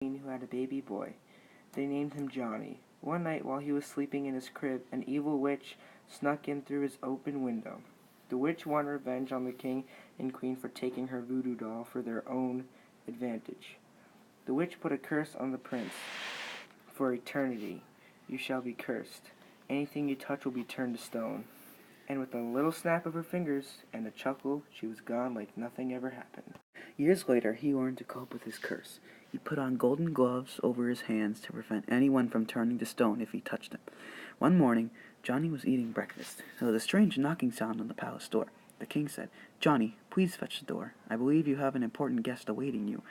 who had a baby boy. They named him Johnny. One night while he was sleeping in his crib, an evil witch snuck in through his open window. The witch wanted revenge on the king and queen for taking her voodoo doll for their own advantage. The witch put a curse on the prince. For eternity, you shall be cursed. Anything you touch will be turned to stone. And with a little snap of her fingers and a chuckle, she was gone like nothing ever happened. Years later, he learned to cope with his curse. He put on golden gloves over his hands to prevent anyone from turning to stone if he touched them. One morning, Johnny was eating breakfast. There was a strange knocking sound on the palace door. The king said, "Johnny, please fetch the door. I believe you have an important guest awaiting you."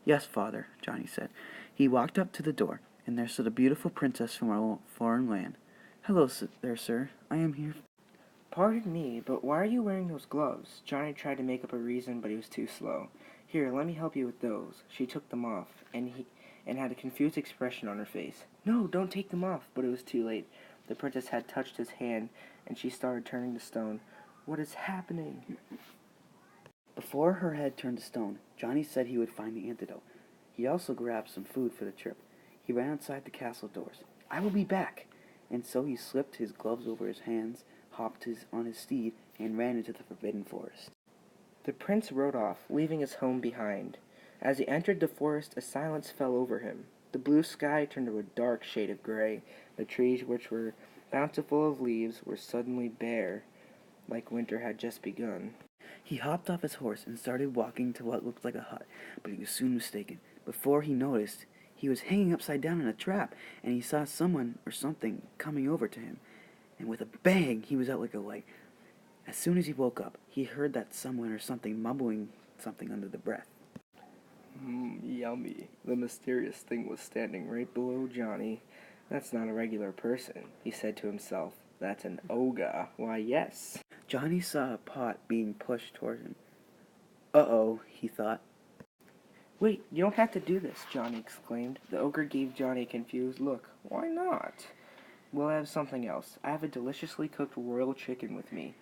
"Yes, father," Johnny said. He walked up to the door, and there stood a beautiful princess from a foreign land. "Hello there, sir. I am here." "Pardon me, but why are you wearing those gloves?" Johnny tried to make up a reason, but he was too slow. "Here, let me help you with those." She took them off, and had a confused expression on her face. "No, don't take them off," but it was too late. The princess had touched his hand, and she started turning to stone. "What is happening?" Before her head turned to stone, Johnny said he would find the antidote. He also grabbed some food for the trip. He ran outside the castle doors. "I will be back!" And so he slipped his gloves over his hands, hopped on his steed, and ran into the forbidden forest. The prince rode off, leaving his home behind. As he entered the forest, a silence fell over him. The blue sky turned to a dark shade of gray. The trees, which were bountiful of leaves, were suddenly bare, like winter had just begun. He hopped off his horse and started walking to what looked like a hut, but he was soon mistaken. Before he noticed, he was hanging upside down in a trap, and he saw someone or something coming over to him. And with a bang, he was out like a light. As soon as he woke up, he heard that someone or something mumbling something under the breath. Yummy. The mysterious thing was standing right below Johnny. "That's not a regular person," he said to himself. "That's an ogre. Why, yes." Johnny saw a pot being pushed toward him. "Uh-oh," he thought. "Wait, you don't have to do this," Johnny exclaimed. The ogre gave Johnny a confused look. "Why not?" "We'll have something else. I have a deliciously cooked royal chicken with me.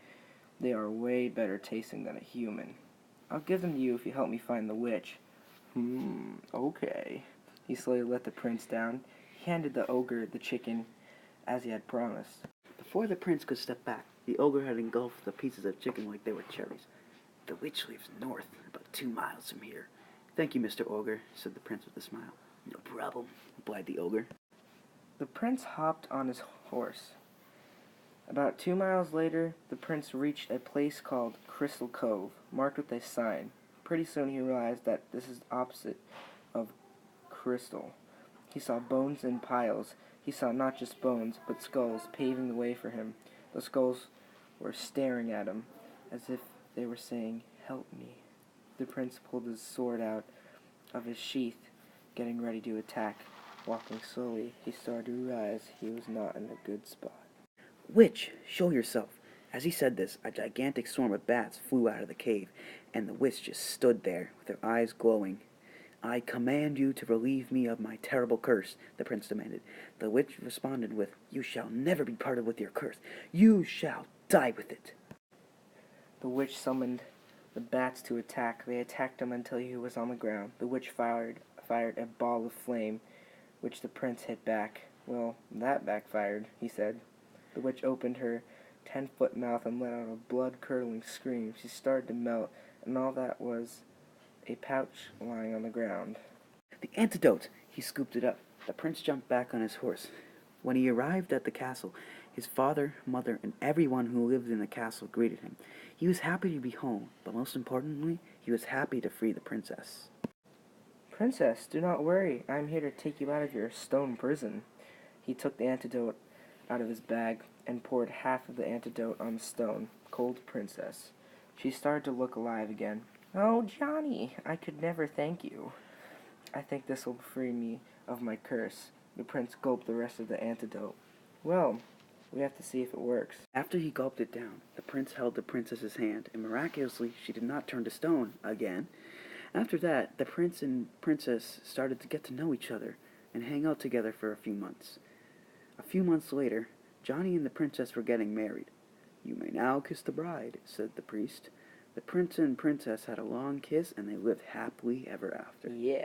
They are way better tasting than a human. I'll give them to you if you help me find the witch." Okay." He slowly let the prince down. He handed the ogre the chicken as he had promised. Before the prince could step back, the ogre had engulfed the pieces of chicken like they were cherries. "The witch lives north, about 2 miles from here." "Thank you, Mr. Ogre," said the prince with a smile. "No problem," replied the ogre. The prince hopped on his horse. About 2 miles later, the prince reached a place called Crystal Cove, marked with a sign. Pretty soon he realized that this is the opposite of crystal. He saw bones in piles. He saw not just bones, but skulls paving the way for him. The skulls were staring at him, as if they were saying, "Help me." The prince pulled his sword out of his sheath, getting ready to attack. Walking slowly, he started to realize he was not in a good spot. "Witch, show yourself." As he said this, a gigantic swarm of bats flew out of the cave, and the witch just stood there, with her eyes glowing. "I command you to relieve me of my terrible curse," the prince demanded. The witch responded with, "You shall never be parted with your curse. You shall die with it." The witch summoned the bats to attack. They attacked him until he was on the ground. The witch fired a ball of flame, which the prince hit back. "Well, that backfired," he said. The witch opened her 10-foot mouth and let out a blood-curdling scream. She started to melt, and all that was a pouch lying on the ground. "The antidote!" He scooped it up. The prince jumped back on his horse. When he arrived at the castle, his father, mother, and everyone who lived in the castle greeted him. He was happy to be home, but most importantly, he was happy to free the princess. "Princess, do not worry. I am here to take you out of your stone prison." He took the antidote out of his bag and poured half of the antidote on the stone. "Cold princess." She started to look alive again. "Oh, Johnny, I could never thank you. I think this will free me of my curse." The prince gulped the rest of the antidote. "Well, we have to see if it works." After he gulped it down, the prince held the princess's hand, and miraculously she did not turn to stone again. After that, the prince and princess started to get to know each other and hang out together for a few months. A few months later, Johnny and the princess were getting married. "You may now kiss the bride," said the priest. The prince and princess had a long kiss, and they lived happily ever after. Yeah.